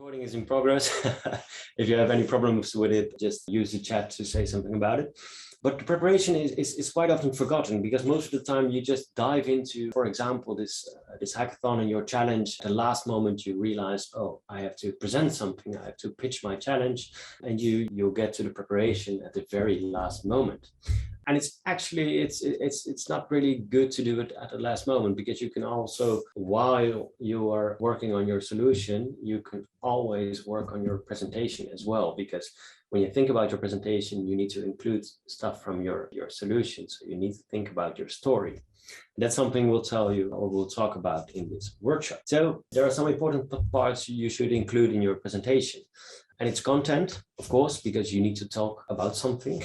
Recording is in progress. If you have any problems with it, just use the chat to say something about it. But the preparation is quite often forgotten because most of the time you just dive into, for example, this hackathon and your challenge. At the last moment you realize, oh, I have to present something, I have to pitch my challenge, and you'll get to the preparation at the very last moment. And it's actually, it's not really good to do it at the last moment, because you can also, while you are working on your solution, you can always work on your presentation as well. Because when you think about your presentation, you need to include stuff from your solution. So you need to think about your story. That's something we'll tell you, or we'll talk about in this workshop. So there are some important parts you should include in your presentation. And it's content, of course, because you need to talk about something.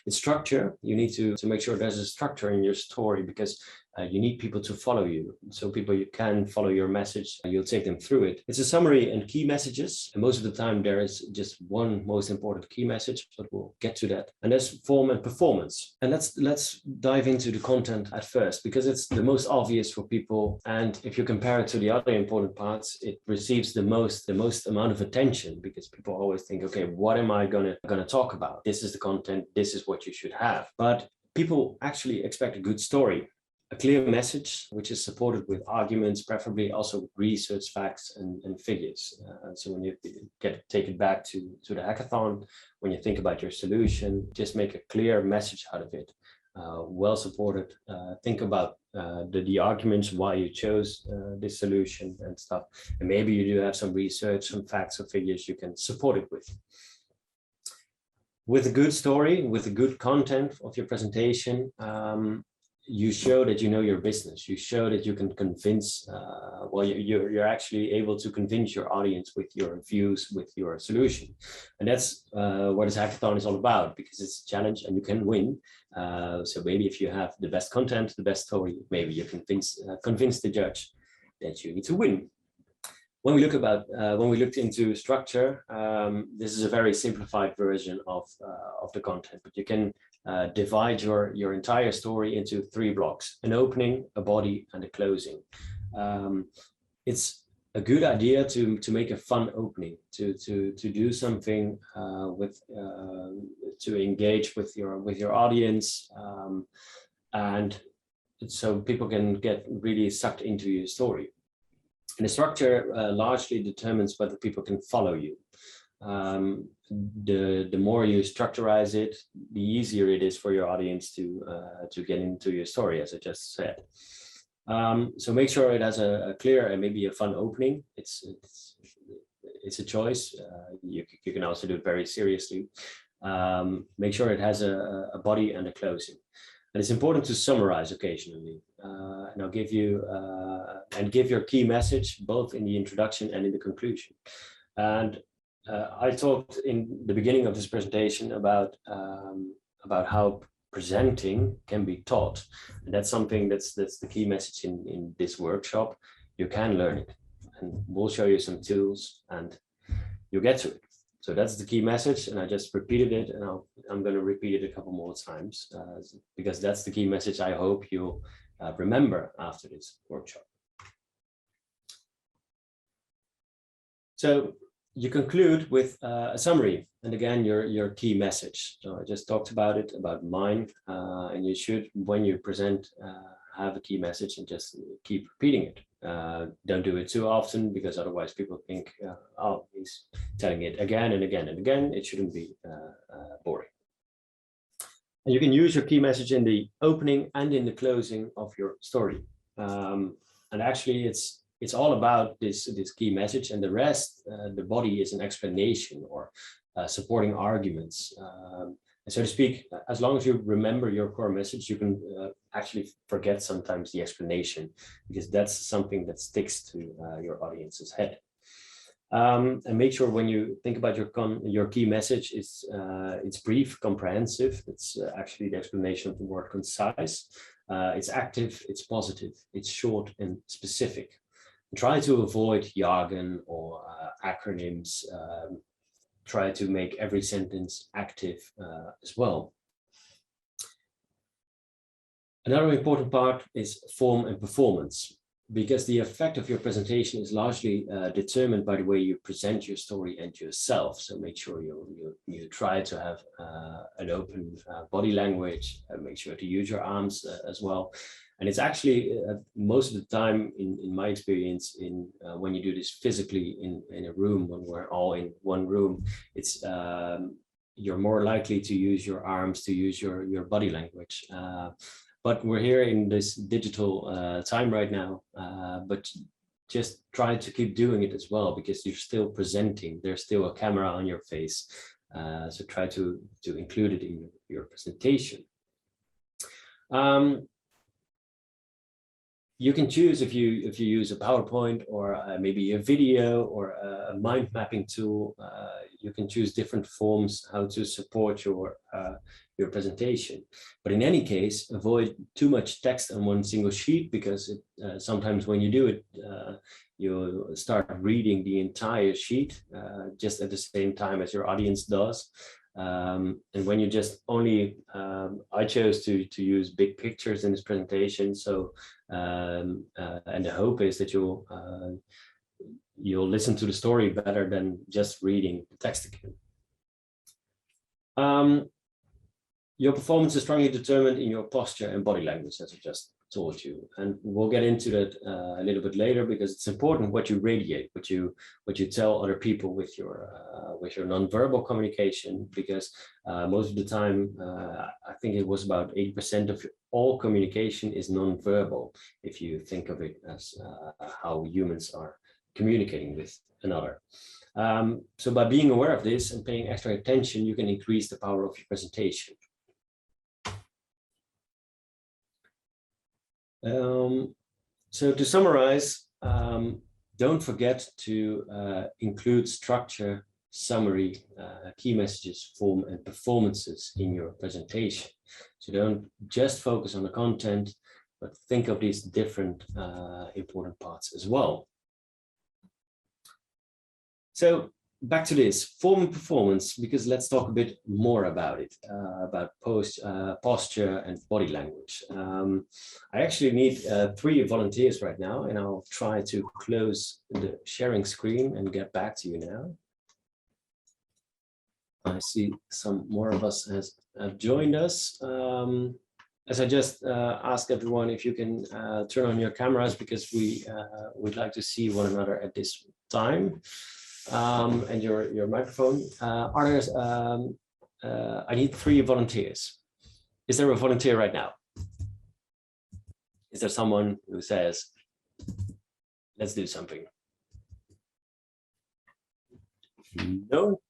It's structure. You need to make sure there's a structure in your story, because you need people to follow you. So you can follow your message, and you'll take them through it. It's a summary and key messages. And most of the time there is just one most important key message, but we'll get to that. And that's form and performance. And let's dive into the content at first, because it's the most obvious for people. And if you compare it to the other important parts, it receives the most amount of attention, because people always think, okay, what am I gonna talk about? This is the content, this is what you should have. But people actually expect a good story, a clear message, which is supported with arguments, preferably also with research, facts, and figures. So when you take it back to the hackathon, when you think about your solution, just make a clear message out of it, well supported. Think about the arguments why you chose this solution and stuff. And maybe you do have some research, some facts or figures you can support it with. With a good story, with the good content of your presentation, you show that you know your business. You show that you can convince, you're actually able to convince your audience with your views, with your solution. And that's what this hackathon is all about, because it's a challenge and you can win. So maybe if you have the best content, the best story, maybe you convince the judge that you need to win. When we looked into structure, this is a very simplified version of the content, but you can divide your entire story into 3 blocks: an opening, a body, and a closing. It's a good idea to make a fun opening, to do something to engage with your audience, and so people can get really sucked into your story. And the structure largely determines whether people can follow you. The more you structurize it, the easier it is for your audience to get into your story, as I just said. So make sure it has a clear and maybe a fun opening. It's a choice. You can also do it very seriously. Make sure it has a body and a closing. And it's important to summarize occasionally. And I'll give you give your key message both in the introduction and in the conclusion. And I talked in the beginning of this presentation about how presenting can be taught, and that's something that's the key message in this workshop. You can learn it, and we'll show you some tools, and you'll get to it. So that's the key message, and I just repeated it, and I'm going to repeat it a couple more times because that's the key message I hope you'll remember after this workshop. So you conclude with a summary, and again, your key message. So I just talked about it, about mine, and you should, when you present, have a key message and just keep repeating it. Don't do it too often, because otherwise people think, oh, he's telling it again and again and again. It shouldn't be boring. And you can use your key message in the opening and in the closing of your story. And actually, it's all about this key message, and the rest, the body, is an explanation or supporting arguments. And so to speak, as long as you remember your core message, you can actually forget sometimes the explanation, because that's something that sticks to your audience's head. And make sure when you think about your key message, it's brief, comprehensive. It's actually the explanation of the word concise. It's active, it's positive, it's short and specific. Try to avoid jargon or acronyms. Try to make every sentence active as well. Another important part is form and performance. because the effect of your presentation is largely determined by the way you present your story and yourself. So make sure you try to have an open body language, make sure to use your arms as well. And it's actually most of the time, in my experience, when you do this physically in a room, when we're all in one room, it's you're more likely to use your arms, to use your body language. But we're here in this digital time right now, but just try to keep doing it as well, because you're still presenting. There's still a camera on your face. So try to include it in your presentation. You can choose if you use a PowerPoint or maybe a video or a mind mapping tool. You can choose different forms how to support your presentation. But in any case, avoid too much text on one single sheet, because sometimes when you do it, you start reading the entire sheet just at the same time as your audience does. And when you just only, I chose to use big pictures in this presentation. So, and the hope is that you'll listen to the story better than just reading the text again. Your performance is strongly determined in your posture and body language, as I just told you, and we'll get into that a little bit later, because it's important what you radiate, what you tell other people with your nonverbal communication, because most of the time, I think it was about 80% of all communication is nonverbal, if you think of it as how humans are communicating with another. So by being aware of this and paying extra attention, you can increase the power of your presentation. So to summarize, don't forget to include structure, summary, key messages, form, and performances in your presentation. So don't just focus on the content, but think of these different important parts as well. So back to this form and performance, because let's talk a bit more about it, about posture and body language. I actually need 3 volunteers right now, and I'll try to close the sharing screen and get back to you now. I see some more of us have joined us. As I just asked everyone if you can turn on your cameras, because we'd like to see one another at this time. And your microphone. I need 3 volunteers. Is there a volunteer right now? Is there someone who says, let's do something? No?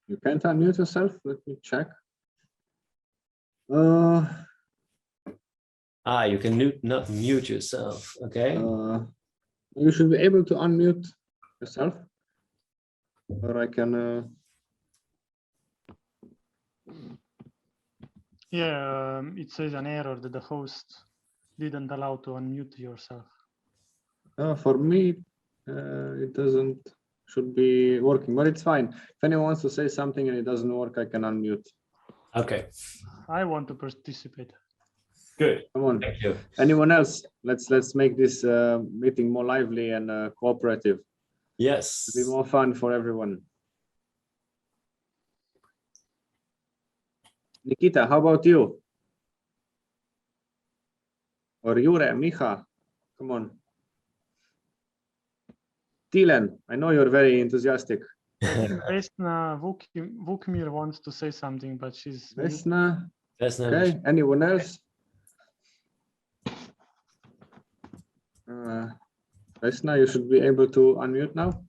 You can't unmute yourself? Let me check. You can not mute yourself. Okay. You should be able to unmute yourself, or I can. Yeah, it says an error that the host didn't allow to unmute yourself. For me, it doesn't. Should be working, but it's fine. If anyone wants to say something and it doesn't work, I can unmute. Okay. I want to participate. Good. Come on. Thank you. Anyone else? Let's make this meeting more lively and cooperative. Yes. It'll be more fun for everyone. Nikita, how about you? Or Jure, Micha, come on. Tilen, I know you're very enthusiastic. Vesna Vukmir wants to say something, but she's Vesna. Okay, anyone else? Vesna, you should be able to unmute now.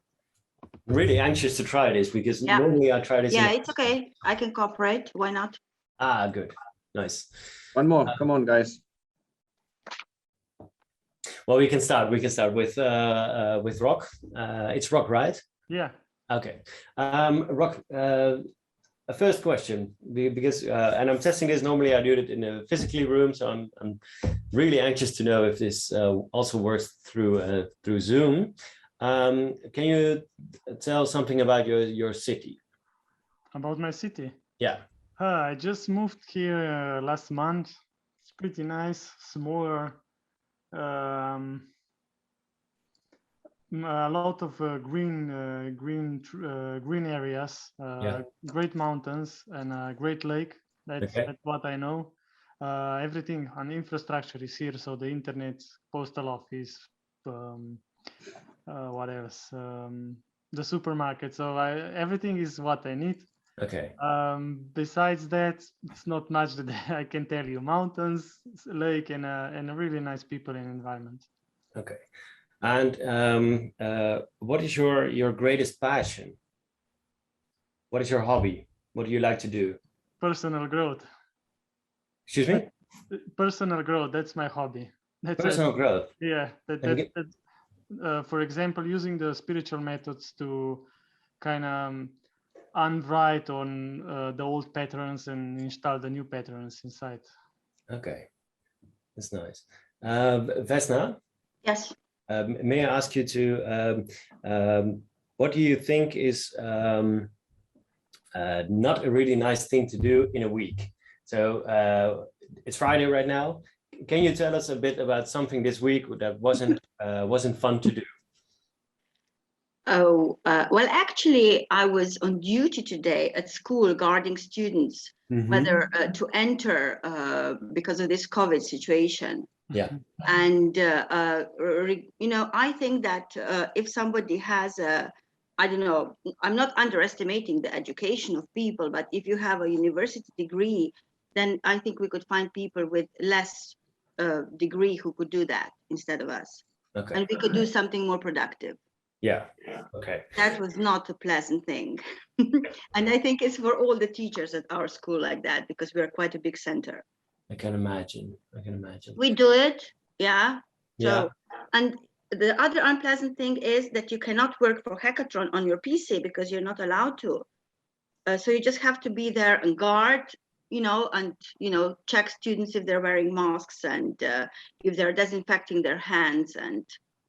I'm really anxious to try this, because normally I try this. Yeah, it's okay. I can cooperate. Why not? Ah, good. Nice. One more. Come on, guys. Well, we can start with Rock. It's Rock, right? Yeah. Okay. Rock, a first question, because and I'm testing this. Normally I do it in a physical room, so I'm really anxious to know if this also works through Zoom. Can you tell something about your city? About my city? Yeah. I just moved here last month. It's pretty nice, smaller, a lot of green areas, Yeah. great mountains, and a great lake. That's what I know. Everything on infrastructure is here, so the internet, postal office, what else? The supermarket. So everything is what I need. Okay. Besides that, it's not much that I can tell you. Mountains, lake, and a really nice people and environment. Okay. And what is your greatest passion? What is your hobby? What do you like to do? Personal growth. Excuse me? Personal growth. That's my hobby. That's Personal growth. Yeah. For example, using the spiritual methods to kind of unwrite on the old patterns and install the new patterns inside. Okay, that's nice. Vesna? Yes. May I ask you to, what do you think is not a really nice thing to do in a week? So it's Friday right now. Can you tell us a bit about something this week that wasn't fun to do? Oh, well, actually, I was on duty today at school guarding students, whether to enter because of this COVID situation. Yeah. And, I think that if somebody has I don't know, I'm not underestimating the education of people, but if you have a university degree, then I think we could find people with less degree who could do that instead of us. Okay. And we could do something more productive. Yeah. Okay. That was not a pleasant thing. And I think it's for all the teachers at our school like that, because we are quite a big center. I can imagine. We do it. Yeah. So, yeah. And the other unpleasant thing is that you cannot work for Hackathon on your PC because you're not allowed to. So you just have to be there and guard, and, check students if they're wearing masks and if they're disinfecting their hands and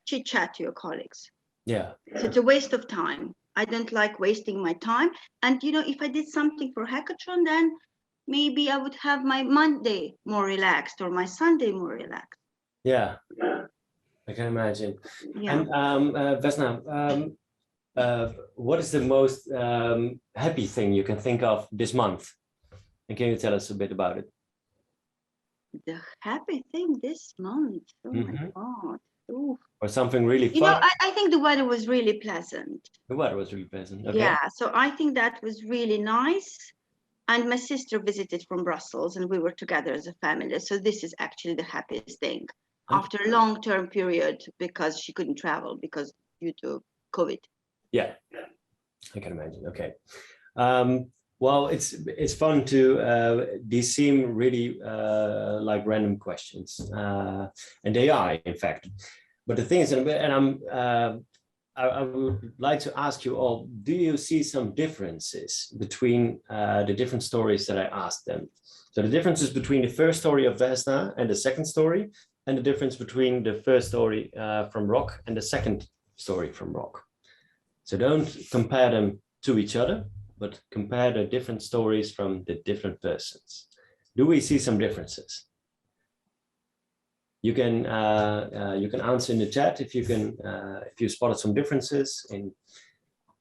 chit chat to your colleagues. Yeah. So it's a waste of time. I don't like wasting my time. And, if I did something for Hackathon, then maybe I would have my Monday more relaxed or my Sunday more relaxed. Yeah. I can imagine. Yeah. And Vesna, what is the most happy thing you can think of this month? And can you tell us a bit about it? The happy thing this month. Oh my God. Ooh. Or something really fun? I think the weather was really pleasant. The weather was really pleasant. Okay. Yeah, so I think that was really nice. And my sister visited from Brussels and we were together as a family. So this is actually the happiest thing after a long-term period because she couldn't travel because due to COVID. Yeah, I can imagine. Okay. Well, it's fun to, these seem really like random questions, and they are, in fact. But the thing is, and I would like to ask you all, do you see some differences between the different stories that I asked them? So the differences between the first story of Vesna and the second story, and the difference between the first story from Rock and the second story from Rock. So don't compare them to each other, but compare the different stories from the different persons. Do we see some differences? You can answer in the chat if you spotted some differences in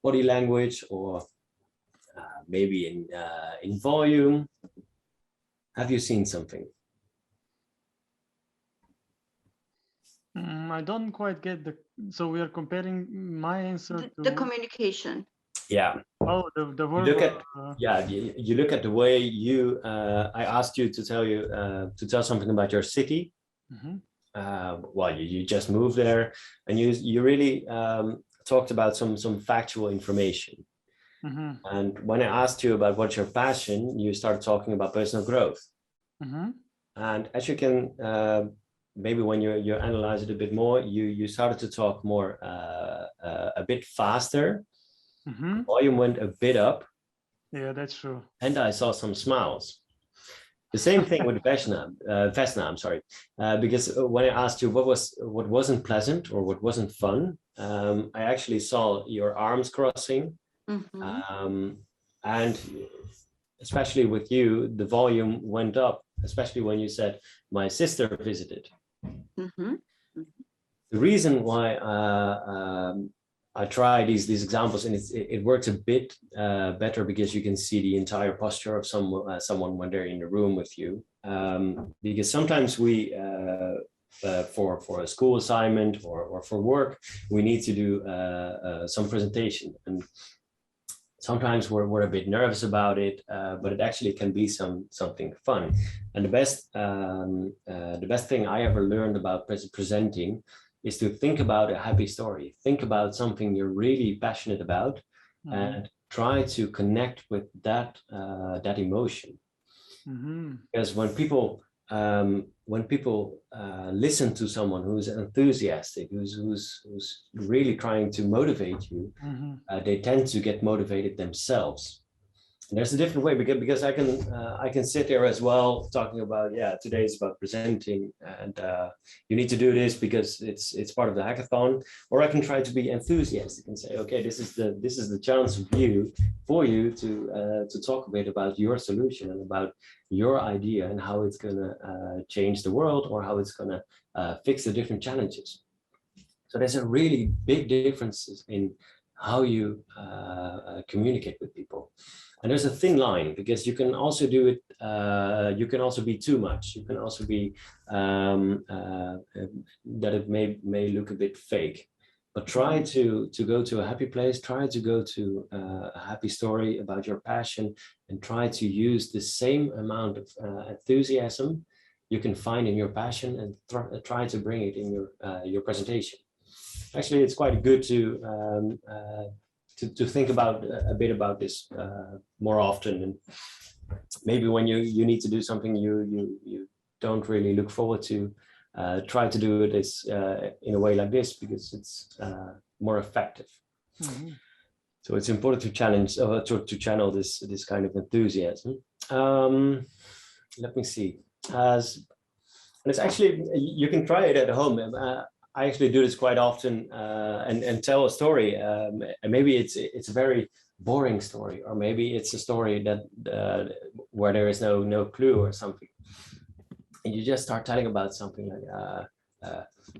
body language or maybe in volume. Have you seen something? I don't quite get so we are comparing my answer to the communication. Yeah. Oh, the word. You look at the way I asked you to tell something about your city. Well, you just moved there, and you really talked about some factual information. And when I asked you about what's your passion, you started talking about personal growth. And as you can maybe when you analyze it a bit more, you started to talk more a bit faster. Volume went a bit up. Yeah, that's true. And I saw some smiles. The same thing with Vesna, I'm sorry, because when I asked you what wasn't pleasant or what wasn't fun, I actually saw your arms crossing, and especially with you, the volume went up especially when you said my sister visited. Mm-hmm. The reason why I try these examples, and it works a bit better because you can see the entire posture of someone when they're in the room with you. Because sometimes we, for a school assignment or for work, we need to do some presentation, and sometimes we're a bit nervous about it, but it actually can be something fun. And the best thing I ever learned about presenting is to think about a happy story. Think about something you're really passionate about, and try to connect with that emotion. Because when people listen to someone who's enthusiastic, who's really trying to motivate you, they tend to get motivated themselves. And there's a different way, because I can sit there as well talking about, today is about presenting, and you need to do this because it's part of the hackathon. Or I can try to be enthusiastic and say, okay, this is the chance for you to talk a bit about your solution and about your idea and how it's gonna change the world, or how it's gonna fix the different challenges. So there's a really big difference in how you communicate with people. And there's a thin line, because you can also do it, you can also be too much. You can also be that it may look a bit fake. But try to go to a happy place, try to go to a happy story about your passion, and try to use the same amount of enthusiasm you can find in your passion, and try to bring it in your presentation. Actually, it's quite good to think about a bit about this more often, and maybe when you need to do something you don't really look forward to, try to do this in a way like this, because it's more effective. So it's important to channel this kind of enthusiasm. Let me see. And it's actually, you can try it at home. I actually do this quite often, and tell a story. And maybe it's a very boring story, or maybe it's a story that where there is no clue or something. And you just start telling about something like,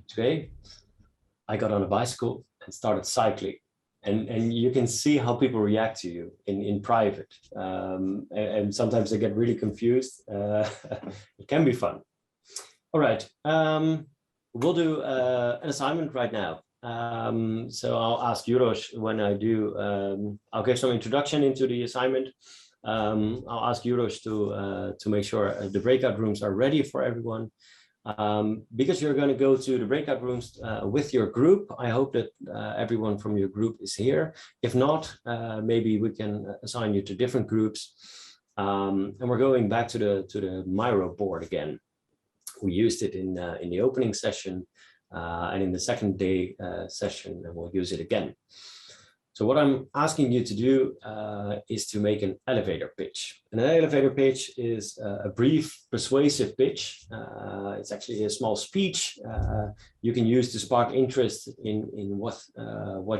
today I got on a bicycle and started cycling. And you can see how people react to you in private. And sometimes they get really confused. It can be fun. All right. We'll do an assignment right now. So I'll ask Uros when I do, I'll give some introduction into the assignment. I'll ask Uros to make sure the breakout rooms are ready for everyone. Because you're going to go to the breakout rooms with your group. I hope that everyone from your group is here. If not, maybe we can assign you to different groups. And we're going back to the Miro board again. We used it in the opening session and in the second day session, and we'll use it again. So what I'm asking you to do is to make an elevator pitch. And an elevator pitch is a brief, persuasive pitch. It's actually a small speech you can use to spark interest in what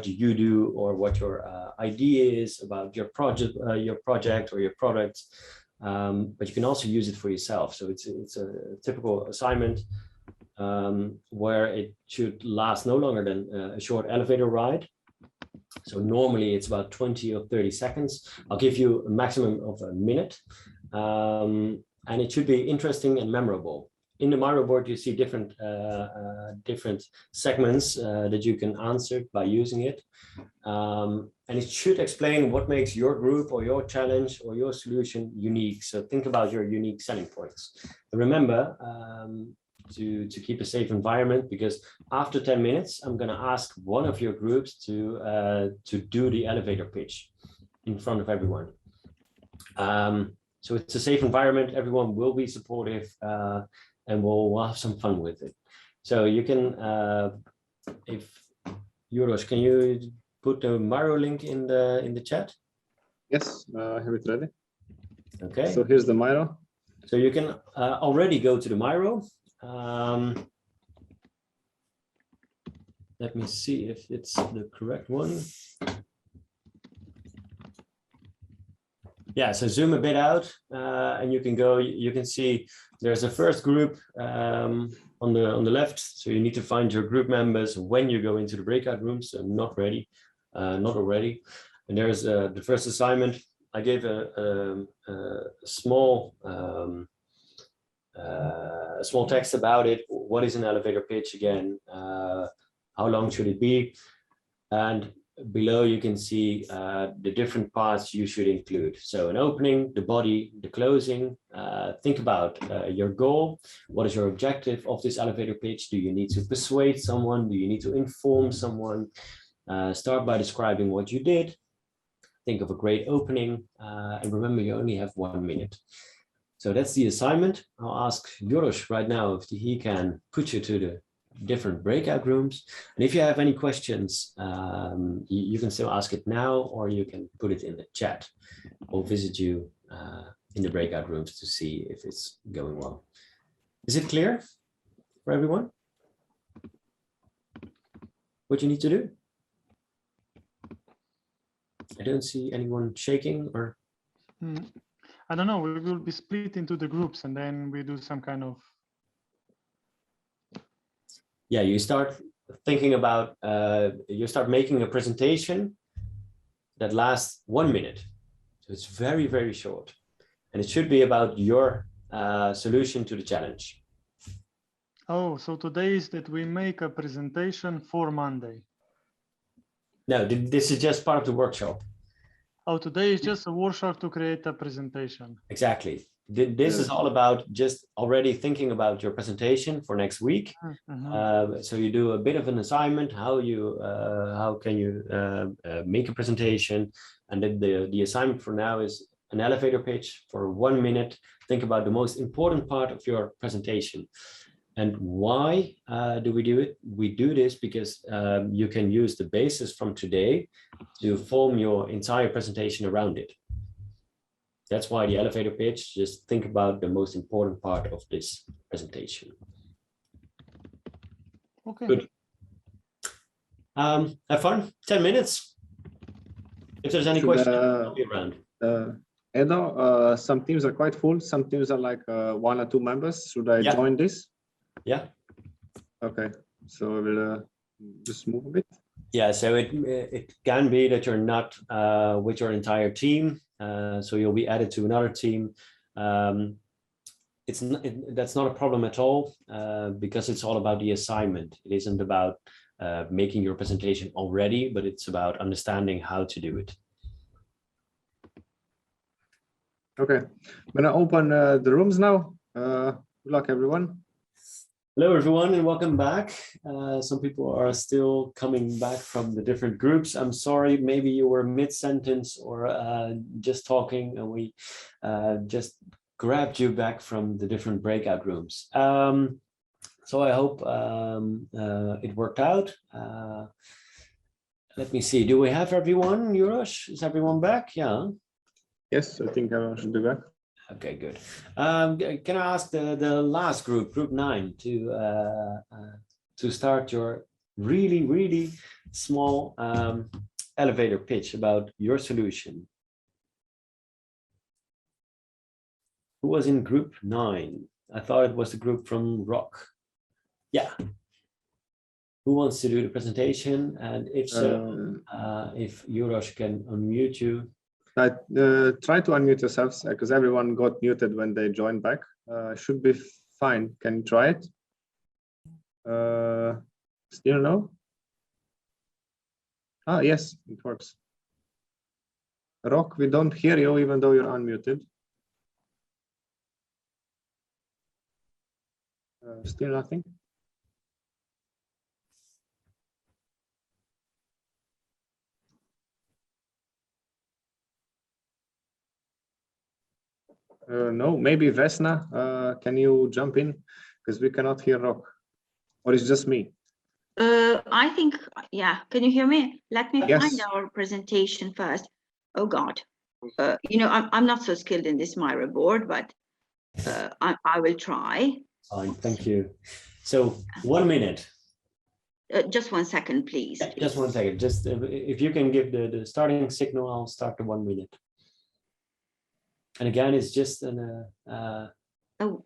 you do, or what your idea is about your project or your product. But you can also use it for yourself. So it's a typical assignment where it should last no longer than a short elevator ride. So normally it's about 20 or 30 seconds. I'll give you a maximum of a minute. And it should be interesting and memorable. In the Miro board, you see different segments that you can answer by using it. And it should explain what makes your group or your challenge or your solution unique. So think about your unique selling points. And remember to keep a safe environment, because after 10 minutes, I'm going to ask one of your groups to do the elevator pitch in front of everyone. So it's a safe environment. Everyone will be supportive, and we'll have some fun with it. So you can, if Uros, can you put the Miro link in the chat? Yes, I have it ready. Okay. So here's the Miro. So you can already go to the Miro. Let me see if it's the correct one. Yeah, so zoom a bit out and you can go, you can see there's a first group on the left. So you need to find your group members when you go into the breakout rooms. So not already. And there's the first assignment. I gave a small text about it. What is an elevator pitch again? How long should it be? And below you can see the different parts you should include. So an opening, the body, the closing. Think about your goal. What is your objective of this elevator pitch? Do you need to persuade someone? Do you need to inform someone? Start by describing what you did. Think of a great opening. And remember, you only have 1 minute. So that's the assignment. I'll ask Joros right now if he can put you to the different breakout rooms. And if you have any questions, you can still ask it now, or you can put it in the chat. We'll visit you in the breakout rooms to see if it's going well. Is it clear for everyone? What you need to do? I don't see anyone shaking or... I don't know, we will be split into the groups and then we do some kind of... Yeah, you start thinking about, you start making a presentation that lasts 1 minute. So it's very, very short. And it should be about your solution to the challenge. Oh, so today is that we make a presentation for Monday. No, this is just part of the workshop. Oh, today is just a workshop to create a presentation. Exactly. This is all about just already thinking about your presentation for next week. So you do a bit of an assignment, how can you make a presentation, and then the assignment for now is an elevator pitch for 1 minute. Think about the most important part of your presentation. And why do we do it? We do this because you can use the basis from today to form your entire presentation around it. That's why the elevator pitch, just think about the most important part of this presentation. Okay. Good. Have fun, 10 minutes. If there's any questions, I'll be around. Edo, some teams are quite full. Some teams are like 1 or 2 members. Should I join this? Yeah. Okay, so we'll just move a bit. Yeah, so it can be that you're not with your entire team, so you'll be added to another team. That's not a problem at all because it's all about the assignment. It isn't about making your presentation already, but it's about understanding how to do it. Okay, I'm gonna open the rooms now. Good luck, everyone. Hello, everyone, and welcome back. Some people are still coming back from the different groups. I'm sorry, maybe you were mid-sentence or just talking and we just grabbed you back from the different breakout rooms. So I hope it worked out. Let me see, do we have everyone, Joros? Is everyone back? Yeah. Yes, I think I should be back. Okay, good. Can I ask the last group, group 9, to start your really small elevator pitch about your solution? Who was in group 9? I thought it was the group from Rock. Yeah. Who wants to do the presentation? And if so, if Joros can unmute you. Try to unmute yourselves because everyone got muted when they joined back. Should be fine. Can you try it? Still no? Ah, yes, it works. Rock, we don't hear you even though you're unmuted. Still nothing. No, maybe Vesna, can you jump in? Because we cannot hear Rock. Or it's just me? I think, yeah. Can you hear me? Let me Yes. find our presentation first. Oh God. You know, I'm not so skilled in this Miro board, but I will try. Fine, thank you. So 1 minute. Just 1 second, please. Just 1 second. Just if you can give the starting signal, I'll start the 1 minute. And again, it's just an Oh,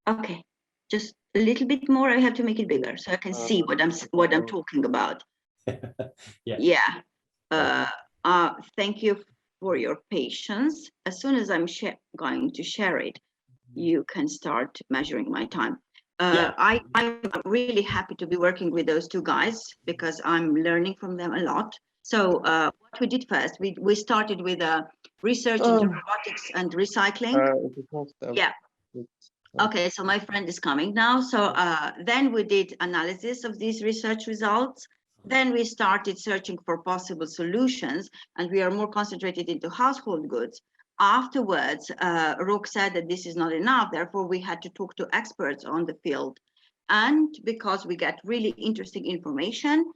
okay. Just a little bit more. I have to make it bigger so I can see what I'm talking about. yeah. Yeah. Thank you for your patience. As soon as I'm going to share it, you can start measuring my time. I'm really happy to be working with those two guys because I'm learning from them a lot. So what we did first, we started with research into robotics and recycling. Yeah. Okay, so my friend is coming now. So then we did analysis of these research results. Then we started searching for possible solutions, and we are more concentrated into household goods. Afterwards, Rook said that this is not enough. Therefore, we had to talk to experts on the field. And because we get really interesting information,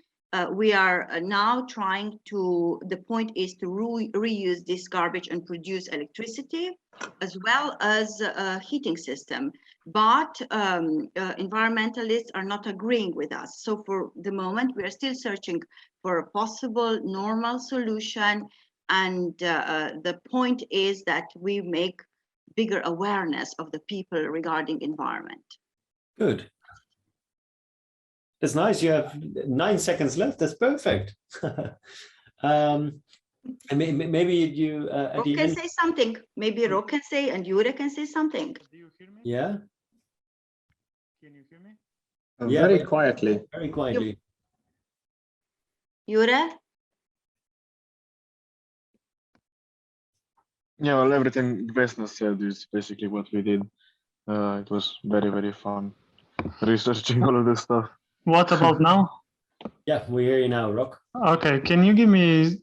we are now trying to, the point is to reuse this garbage and produce electricity, as well as a heating system. But environmentalists are not agreeing with us. So for the moment, we are still searching for a possible normal solution. And the point is that we make bigger awareness of the people regarding environment. Good. That's nice. You have 9 seconds left. That's perfect. And maybe you at the end say something. Maybe Rook can say and Jure can say something. Do you hear me? Yeah. Can you hear me? Yeah, Very quietly. Very quietly. Jure? Yeah, well, everything Vesna said is basically what we did. It was very, very fun researching all of this stuff. What about now? Yeah, we hear you now, Rock. Okay, can you give me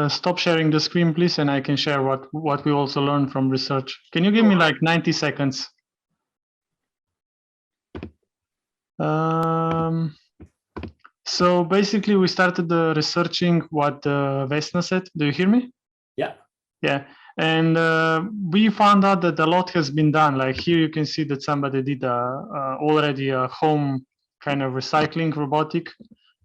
stop sharing the screen, please, and I can share what we also learned from research. Can you give me like 90 seconds? So basically, we started researching what Vesna said. Do you hear me? Yeah. Yeah, and we found out that a lot has been done. Like here, you can see that somebody did already a home kind of recycling robotic.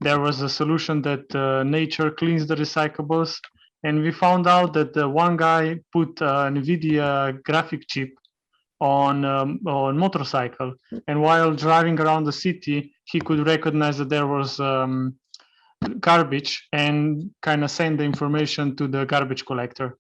There was a solution that nature cleans the recyclables, and we found out that one guy put NVIDIA graphic chip on motorcycle, and while driving around the city, he could recognize that there was garbage and kind of send the information to the garbage collector.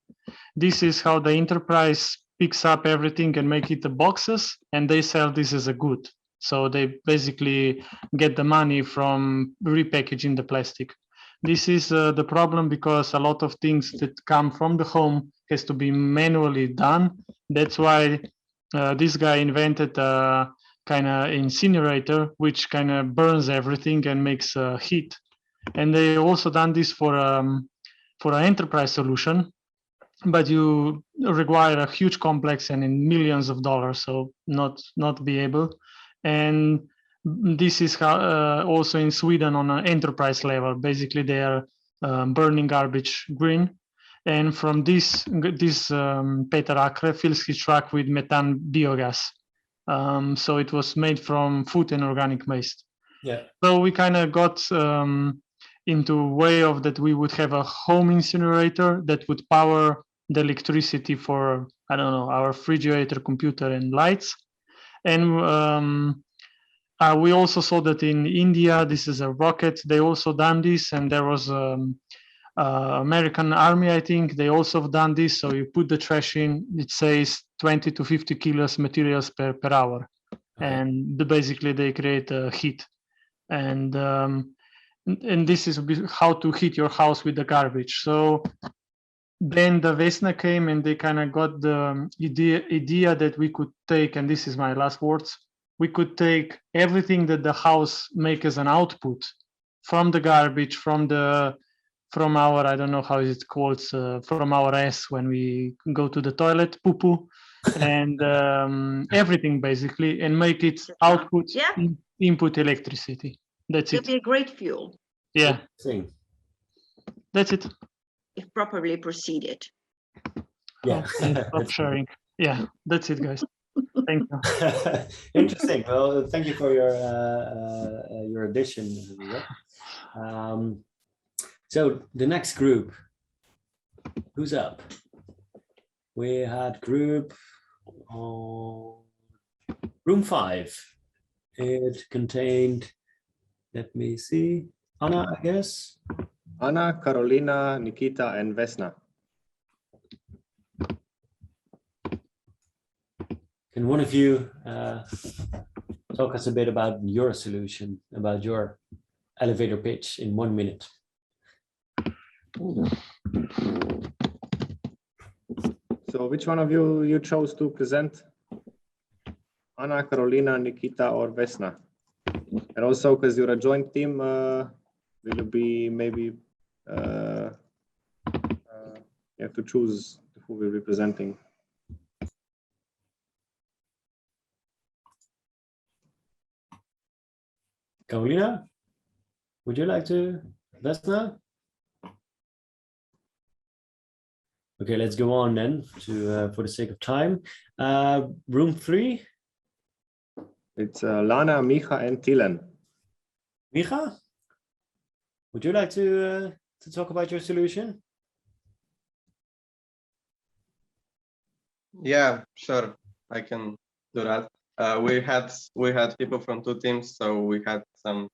This is how the enterprise picks up everything and make it the boxes, and they sell this as a good. So they basically get the money from repackaging the plastic. This is the problem because a lot of things that come from the home has to be manually done. That's why this guy invented a kind of incinerator, which kind of burns everything and makes heat. And they also done this for an enterprise solution, but you require a huge complex and in millions of dollars, so not be able. And this is how also in Sweden on an enterprise level, basically they are burning garbage green. And from this Peter Akre fills his truck with methane biogas. So it was made from food and organic waste. Yeah. So we kind of got into a way of that we would have a home incinerator that would power the electricity for, I don't know, our refrigerator, computer, and lights. And we also saw that in India, this is a rocket. They also done this, and there was American Army, I think, they also have done this. So you put the trash in, it says 20 to 50 kilos materials per hour. Okay. And basically they create heat. And this is how to heat your house with the garbage. So then the Vesna came and they kind of got the idea that we could take, and this is my last words, we could take everything that the house makes as an output from the garbage, from our, I don't know how is it called, from our ass when we go to the toilet, poo-poo, and everything basically, and make it output, input electricity. That's it. It'll be a great fuel. Yeah. That's it. If properly proceeded. Yeah. Stop sharing. Yeah, that's it, guys. Thank you. Interesting. Well, thank you for your addition. So the next group, who's up? we had group room 5. It contained, let me see, Anna, I guess. Anna, Carolina, Nikita, and Vesna. Can one of you talk us a bit about your solution, about your elevator pitch in 1 minute? So which one of you chose to present? Anna, Carolina, Nikita, or Vesna? And also, because you're a joint team, will you be maybe you have to choose who will be presenting? Carolina, would you like to? Vesna? Okay, let's go on then to for the sake of time. Room 3. It's Lana, Micha, and Tilen. Micha, would you like to talk about your solution? Yeah, sure, I can do that. We had people from 2 teams, so we had some.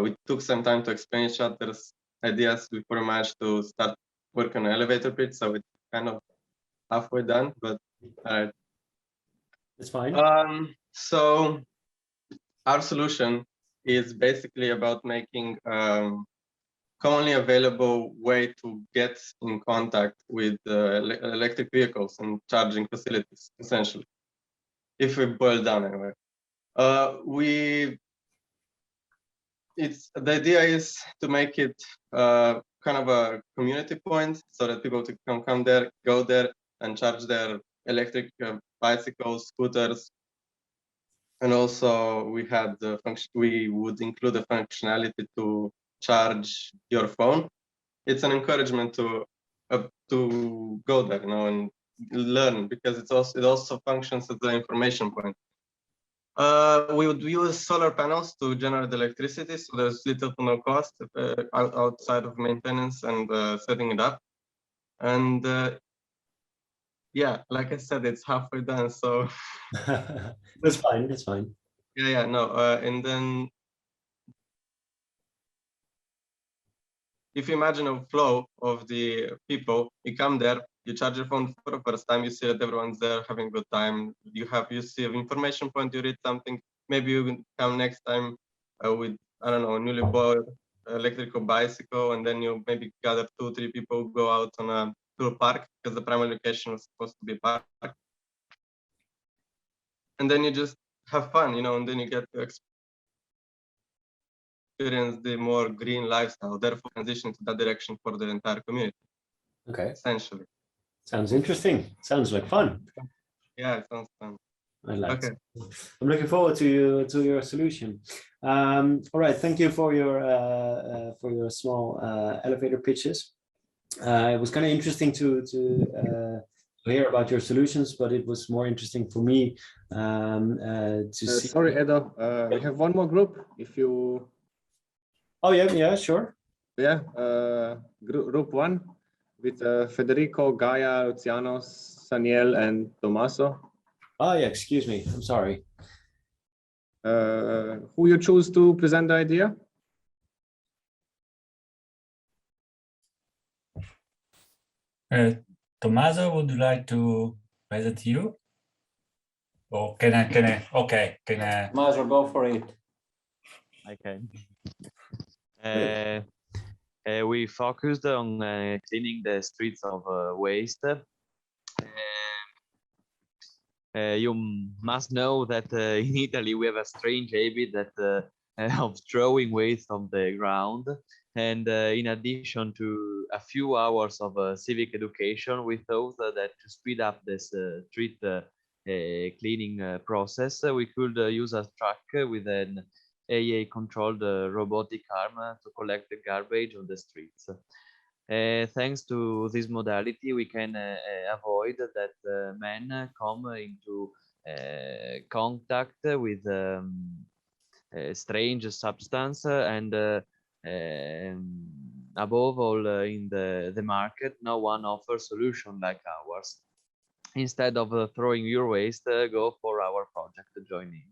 We took some time to explain each other's ideas before we managed to start working on elevator pitch. So it's kind of halfway done, but It's fine. So our solution is basically about making commonly available way to get in contact with electric vehicles and charging facilities, essentially. If we boil down anyway, the idea is to make it kind of a community point so that people can come there, go there, and charge their electric bicycles, scooters. And also we had the function. We would include the functionality to charge your phone. It's an encouragement to go there, and learn, because it also functions as the information point. We would use solar panels to generate electricity, so there's little to no cost outside of maintenance and setting it up. And yeah, like I said, it's halfway done, so That's fine. That's fine. yeah, no. And then if you imagine a flow of the people, you come there, you charge your phone for the first time, you see that everyone's there having a good time. You see an information point, you read something. Maybe you can come next time with, I don't know, a newly bought electrical bicycle, and then you maybe gather 2-3 people, go out on a tour park, because the primary location was supposed to be a park. And then you just have fun, and then you get to experience the more green lifestyle, therefore transition to that direction for the entire community. Okay. Essentially. Sounds interesting. Sounds like fun. Yeah, it sounds fun. I like Okay. it. I'm looking forward to your solution. All right. Thank you for your small elevator pitches. It was kind of interesting to hear about your solutions, but it was more interesting for me to see. Sorry, Edo. We have one more group. If you. Oh yeah, sure. Yeah, group 1 with Federico, Gaia, Luciano, Saniel, and Tommaso. Oh yeah, excuse me. I'm sorry. Who you choose to present the idea? Tommaso, would you like to present you? Or can I? Okay, can I? Tommaso, go for it. I can. We focused on cleaning the streets of waste. You must know that in Italy we have a strange habit that of throwing waste on the ground. And in addition to a few hours of civic education, we thought that to speed up this street cleaning process, we could use a truck with an AI-controlled robotic arm to collect the garbage on the streets. Thanks to this modality, we can avoid that men come into contact with strange substance and above all in the market, no one offers solution like ours. instead of throwing your waste, go for our project joining.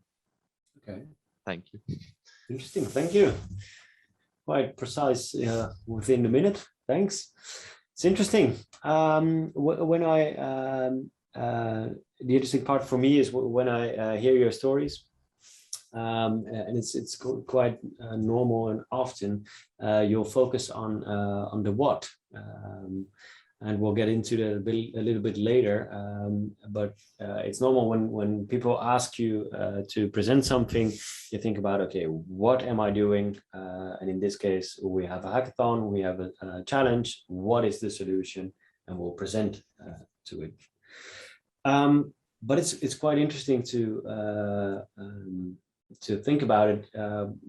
Okay. Thank you. Interesting. Thank you. Quite precise within the minute. Thanks. It's interesting. When the interesting part for me is when I hear your stories. And it's quite normal, and often you'll focus on the what, and we'll get into that a little bit later. But it's normal when people ask you to present something, you think about, okay, what am I doing? And in this case, we have a hackathon, we have a challenge. What is the solution? And we'll present to it. But it's quite interesting to think about it,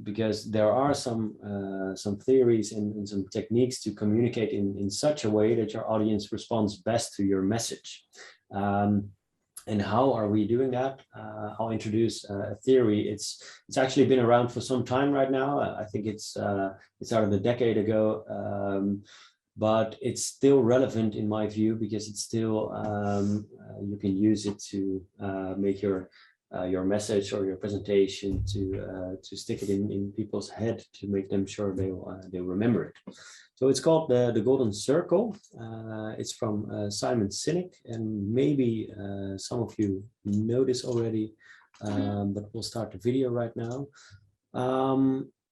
because there are some theories and some techniques to communicate in such a way that your audience responds best to your message. And how are we doing that? I'll introduce a theory. It's actually been around for some time right now. I think it started a decade ago, but it's still relevant in my view, because it's still you can use it to make your message or your presentation to stick it in people's head, to make them sure they'll remember it. So it's called the Golden Circle. It's from Simon Sinek, and maybe some of you know this already, but we'll start the video right now.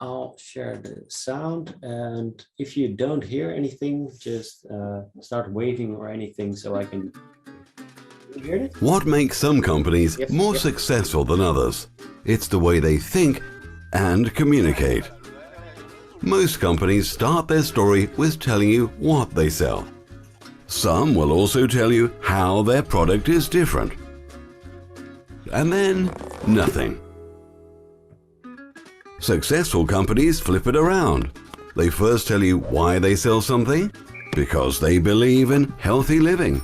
I'll share the sound, and if you don't hear anything, just start waving or anything so I can. What makes some companies more successful than others? It's the way they think and communicate. Most companies start their story with telling you what they sell. Some will also tell you how their product is different. And then nothing. Successful companies flip it around. They first tell you why they sell something, because they believe in healthy living.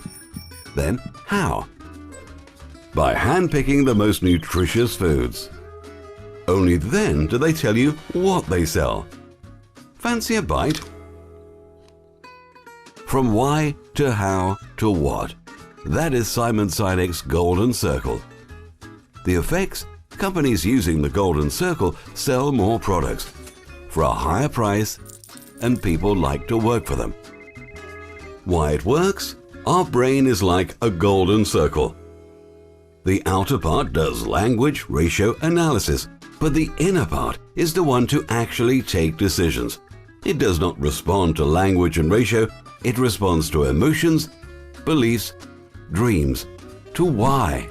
Then how? By handpicking the most nutritious foods. Only then do they tell you what they sell. Fancy a bite? From why to how to what. That is Simon Sinek's Golden Circle. The effects? Companies using the Golden Circle sell more products for a higher price, and people like to work for them. Why it works? Our brain is like a golden circle. The outer part does language ratio analysis, but the inner part is the one to actually take decisions. It does not respond to language and ratio, it responds to emotions, beliefs, dreams, to why.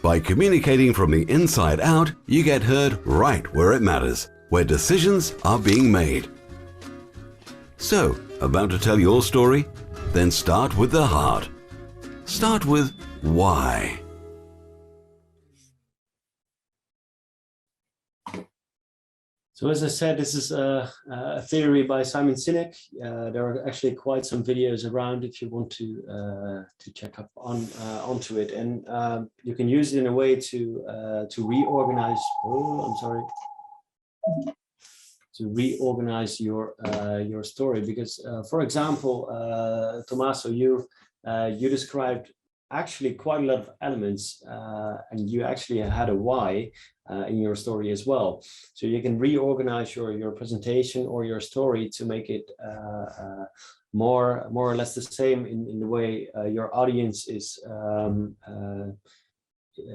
By communicating from the inside out, you get heard right where it matters, where decisions are being made. So, about to tell your story? Then start with the heart. Start with why. So as I said, this is a theory by Simon Sinek. There are actually quite some videos around if you want to check up onto it, and you can use it in a way to reorganize. Oh, I'm sorry. To reorganize your story, because for example, Tommaso, you described actually quite a lot of elements, and you actually had a why in your story as well. So you can reorganize your presentation or your story to make it more or less the same in the way your audience is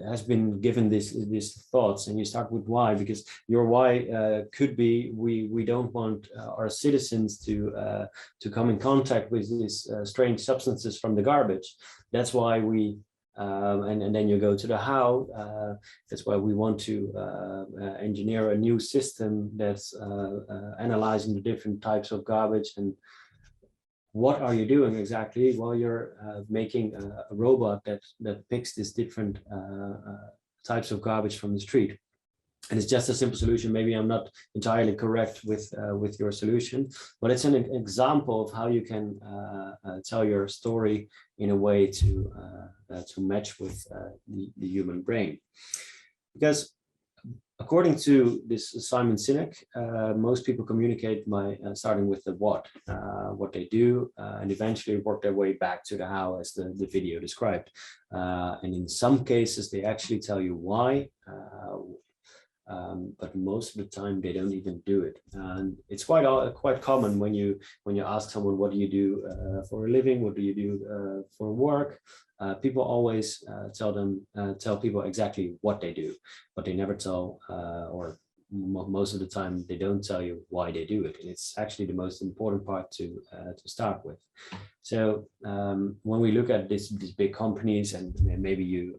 has been given these thoughts, and you start with why, because your why could be we don't want our citizens to come in contact with these strange substances from the garbage. That's why we and then you go to the how. That's why we want to engineer a new system that's analyzing the different types of garbage. And what are you doing exactly? Well, you're making a robot that picks these different types of garbage from the street. And it's just a simple solution. Maybe I'm not entirely correct with your solution, but it's an example of how you can tell your story in a way to match with the human brain. Because according to this Simon Sinek, most people communicate by starting with the what they do, and eventually work their way back to the how, as the video described. And in some cases, they actually tell you why, but most of the time they don't even do it. And it's quite common when you ask someone, what do you do for a living? What do you do for work? People always tell people exactly what they do, but they never tell, or most of the time they don't tell you why they do it. And it's actually the most important part to start with. So when we look at these big companies, and maybe you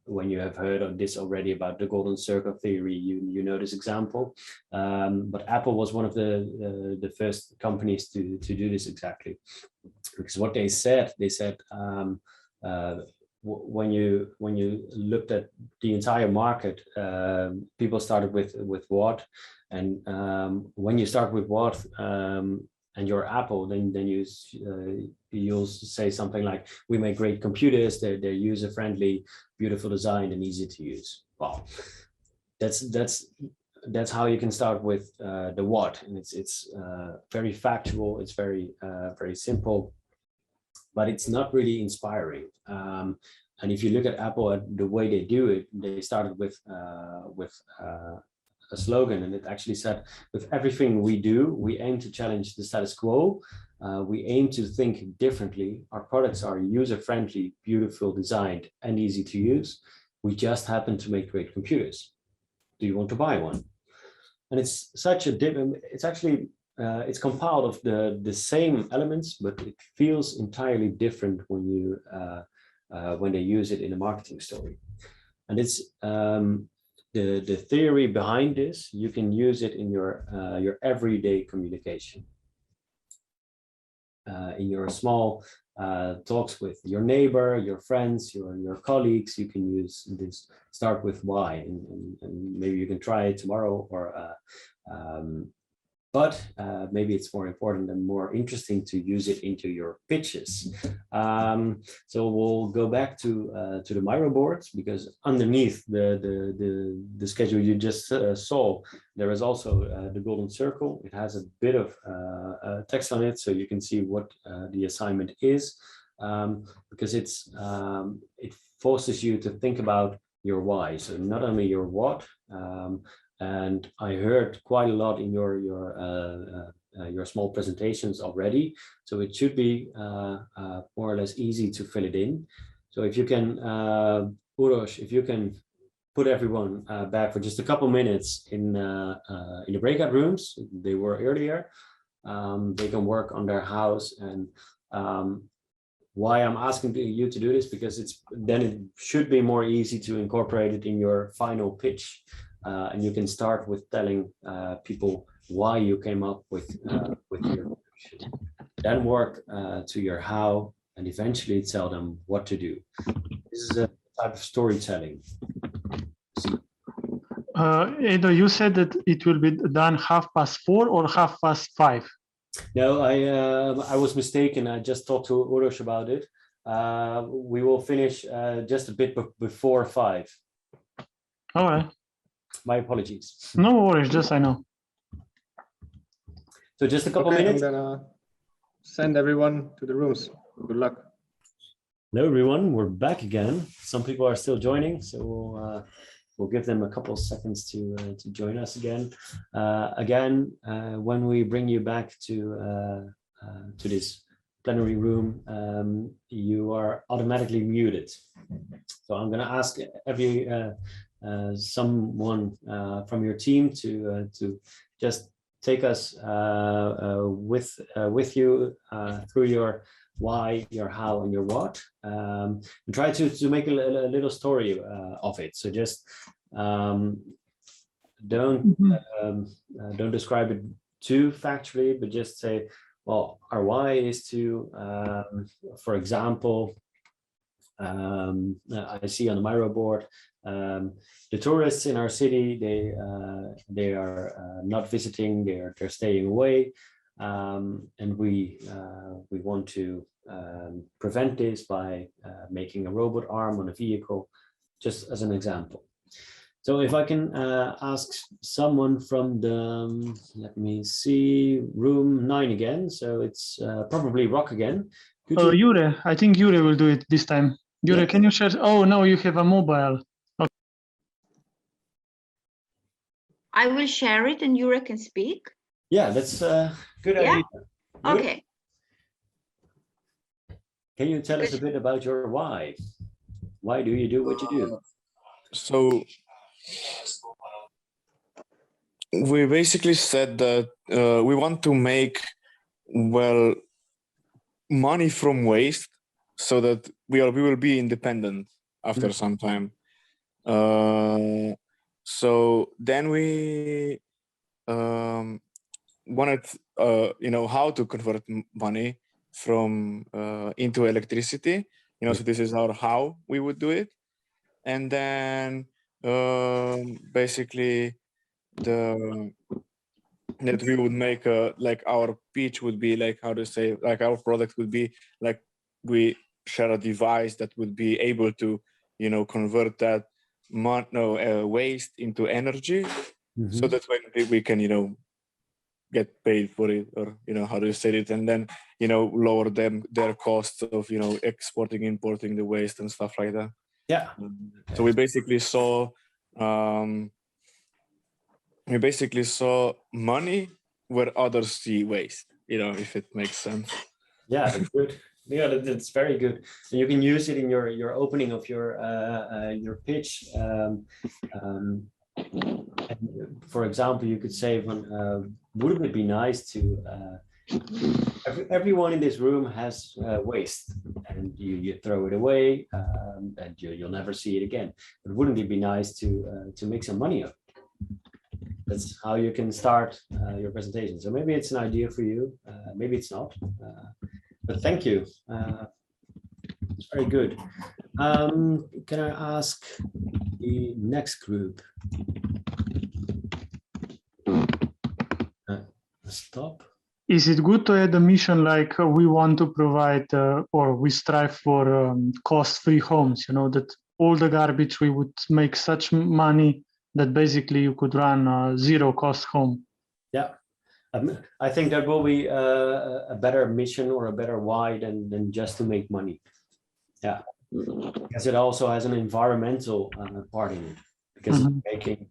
when you have heard of this already about the golden circle theory, you know this example. But Apple was one of the first companies to do this exactly, because what they said when you looked at the entire market, people started with what, and when you start with what, and you're Apple, then you'll say something like, we make great computers, they're user-friendly, beautiful design, and easy to use. Well, that's how you can start with the what, and it's very factual, it's very simple, but it's not really inspiring. And if you look at Apple, the way they do it, they started with a slogan, and it actually said, with everything we do, we aim to challenge the status quo. We aim to think differently. Our products are user-friendly, beautiful, designed, and easy to use. We just happen to make great computers. Do you want to buy one? And it's such a different, it's actually, it's compiled of the same elements, but it feels entirely different when they use it in a marketing story. And it's the theory behind this. You can use it in your everyday communication, in your small talks with your neighbor, your friends, your colleagues. You can use this. Start with why, and maybe you can try it tomorrow, or but maybe it's more important and more interesting to use it into your pitches. So we'll go back to the Miro boards, because underneath the schedule you just saw, there is also the golden circle. It has a bit of text on it, so you can see what the assignment is, because it forces you to think about your why. So not only your what. And I heard quite a lot in your small presentations already. So it should be more or less easy to fill it in. So if you can, Uroš, if you can put everyone back for just a couple minutes in the breakout rooms, they were earlier. They can work on their house. And why I'm asking you to do this, because then it should be more easy to incorporate it in your final pitch. And you can start with telling people why you came up with your solution. Then work to your how, and eventually tell them what to do. This is a type of storytelling. Edo, you said that it will be done 4:30 or 5:30? No, I was mistaken. I just talked to Uroš about it. We will finish just a bit before 5. All right. My apologies. No worries, just I know. So just a couple minutes. I'm gonna send everyone to the rooms. Good luck. Hello, everyone. We're back again. Some people are still joining, so we'll give them a couple of seconds to join us again. When we bring you back to this plenary room, you are automatically muted. So I'm going to ask someone from your team to just take us with you through your why, your how, and your what, and try to make a little story of it. So just don't describe it too factually, but just say, well, our why is to, for example, I see on the Miro board, the tourists in our city, they are not visiting, they're staying away, and we want to prevent this by making a robot arm on a vehicle, just as an example. So if I can ask someone from the, let me see, room 9 again. So it's probably Rock again. Could you? Jure, I think Jure will do it this time. Jure, Yes. can you share? Oh, no, you have a mobile. Okay. I will share it and Jure can speak. Yeah, that's a good Yeah? idea. Good. Okay. Can you tell us a bit about your why? Why do you do what you do? So we basically said that we want to make, well, money from waste so that we will be independent after some time. So then we wanted, how to convert money from into electricity. So this is our how we would do it, and then basically that we would make like our pitch would be like, how to say, like our product would be like we share a device that would be able to convert that waste into energy, so that when we can get paid for it, or how to say it, and then lower their costs of exporting, importing the waste and stuff like that. Yeah. So we basically saw money where others see waste, if it makes sense. Yeah, that's good. Yeah, that's very good. And you can use it in your opening of your pitch. And for example, you could say, wouldn't it be nice to everyone in this room has waste, and you throw it away, and you'll never see it again. But wouldn't it be nice to make some money of it? That's how you can start your presentation. So maybe it's an idea for you, maybe it's not. But thank you. It's very good. Can I ask the next group? Stop. Is it good to add a mission like we want to provide or we strive for cost-free homes, that all the garbage we would make such money that basically you could run a zero-cost home? Yeah. I think that will be a better mission or a better why than just to make money. Yeah, because it also has an environmental part in it, because it's making,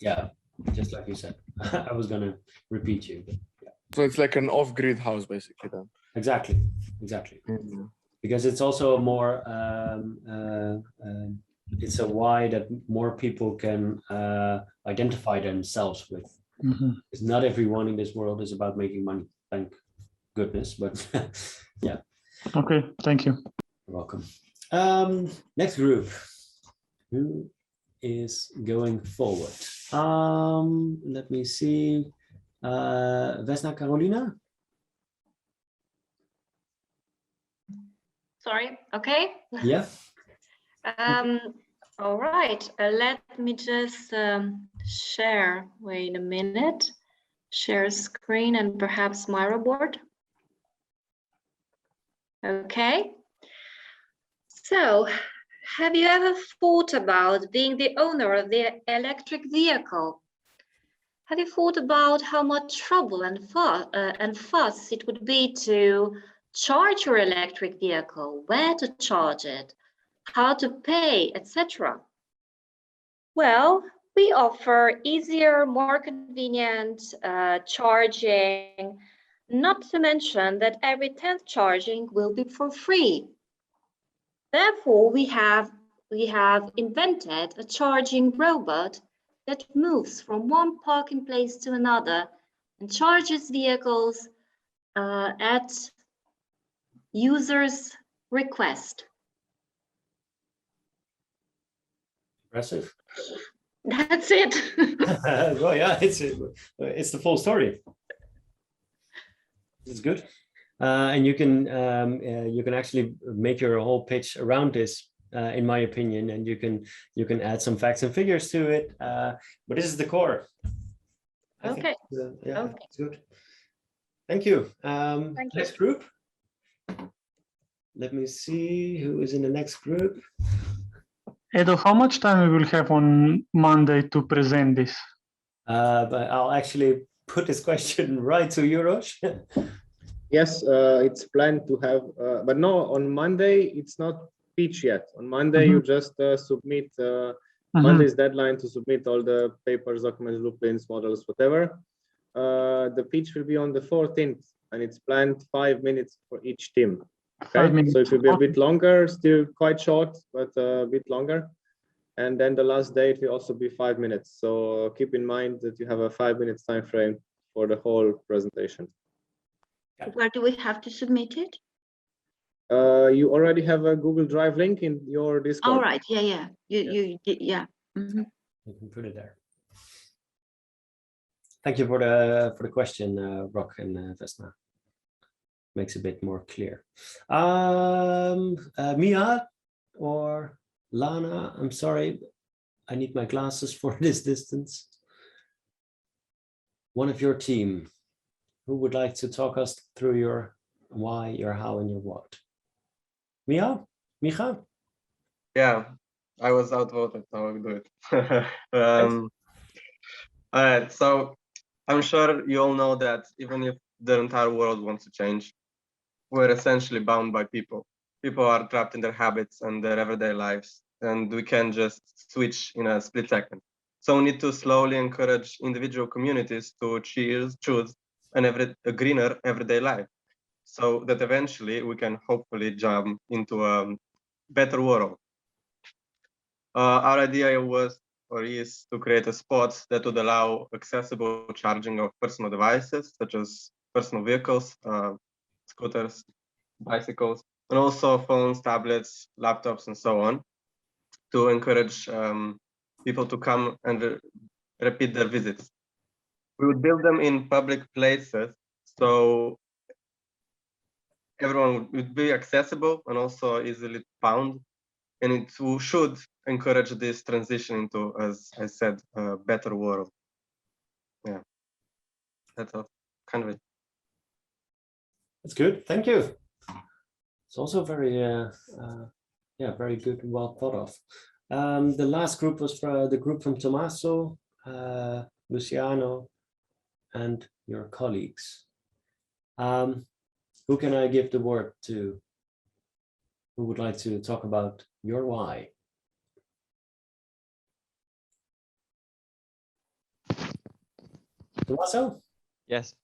yeah, just like you said. I was gonna repeat you. But yeah. So it's like an off-grid house, basically, then. Exactly. Because it's also more, it's a why that more people can identify themselves with. Because not everyone in this world is about making money, thank goodness, but yeah. Okay, thank you. You're welcome. Next group, who is going forward? Let me see. Vesna Carolina? Sorry, okay. Yeah. All right, let me just share, wait a minute, share screen and perhaps my board. Okay, so have you ever thought about being the owner of the electric vehicle? Have you thought about how much trouble and fuss it would be to charge your electric vehicle, where to charge it, how to pay, etc.? Well, we offer easier, more convenient charging, not to mention that every 10th charging will be for free. Therefore, we have invented a charging robot that moves from one parking place to another and charges vehicles at users' request. Impressive. That's it. Well, yeah, it's the full story. It's good, and you can actually make your whole pitch around this, in my opinion, and you can add some facts and figures to it. But this is the core. Okay. Yeah, okay. it's good. Thank you. Thank you. Next group. Let me see who is in the next group. Edo, how much time we will have on Monday to present this? But I'll actually put this question right to you, Rosh. Yes, it's planned to have, but no, on Monday, it's not pitch yet. On Monday, you just submit, Monday's deadline to submit all the papers, documents, blueprints, models, whatever. The pitch will be on the 14th, and it's planned 5 minutes for each team. Okay, so it will be a bit longer, still quite short, but a bit longer. And then the last date will also be 5 minutes. So keep in mind that you have a 5 minutes time frame for the whole presentation. Where do we have to submit it? You already have a Google Drive link in your Discord. All right, yeah. You did, yeah. You can put it there. Thank you for the question, Rock and Vesna. Makes it a bit more clear. Mia or Lana, I'm sorry, I need my glasses for this distance. One of your team, who would like to talk us through your why, your how, and your what? Mia? Micha? Yeah, I was outvoted, so I'll do it. All right, so I'm sure you all know that even if the entire world wants to change, we're essentially bound by people. People are trapped in their habits and their everyday lives, and we can't just switch in a split second. So we need to slowly encourage individual communities to choose a greener everyday life, so that eventually we can hopefully jump into a better world. Our idea was or is to create a spot that would allow accessible charging of personal devices, such as personal vehicles, scooters, bicycles, and also phones, tablets, laptops, and so on, to encourage people to come and repeat their visits. We would build them in public places, so everyone would be accessible and also easily found, and it should encourage this transition into, as I said, a better world. Yeah, that's all, kind of it. That's good, thank you. It's also very, very good and well thought of. The last group was the group from Tommaso, Luciano, and your colleagues. Who can I give the word to? Who would like to talk about your why? Tommaso? Yes.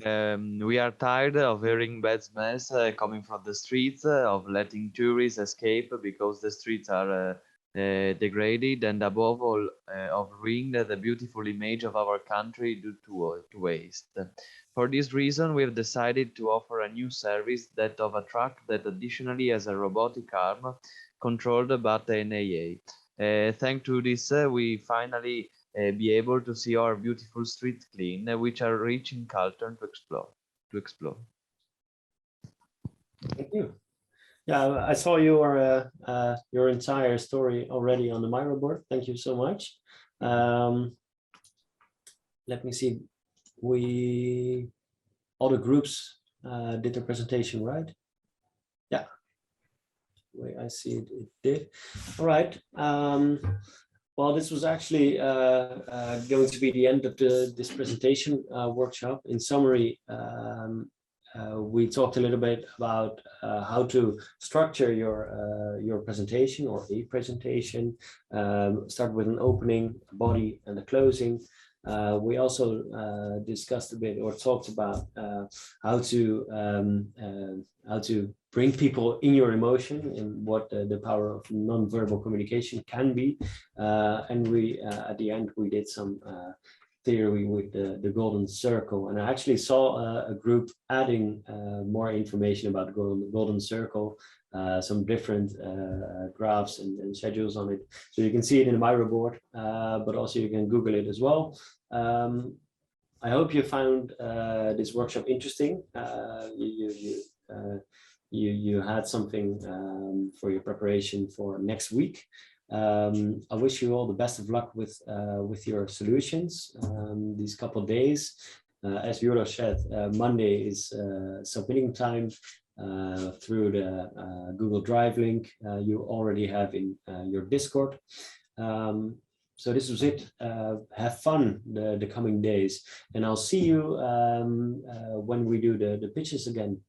We are tired of hearing bad smells coming from the streets, of letting tourists escape because the streets are degraded, and above all, of ruining the beautiful image of our country due to waste. For this reason, we have decided to offer a new service, that of a truck that additionally has a robotic arm controlled by an AA. Thanks to this, we finally be able to see our beautiful streets clean, which are rich in culture to explore. Thank you. Yeah, I saw your entire story already on the Miro board. Thank you so much. Let me see. All the groups did the presentation, right? Yeah. Wait, I see it did. All right. Well, this was actually going to be the end of this presentation workshop. In summary, we talked a little bit about how to structure your presentation or a presentation. Start with an opening, a body, and a closing. We also discussed a bit or talked about how to bring people in your emotion and what the power of non-verbal communication can be. And we at the end we did some theory with the golden circle, and I actually saw a group adding more information about the golden circle, some different graphs and schedules on it, so you can see it in the Miro board, but also you can Google it as well. I hope you found this workshop interesting. You had something for your preparation for next week. I wish you all the best of luck with your solutions these couple of days. As Euro said, Monday is submitting time. through the Google Drive link you already have in your Discord. So this was it. Have fun the coming days, and I'll see you when we do the pitches again.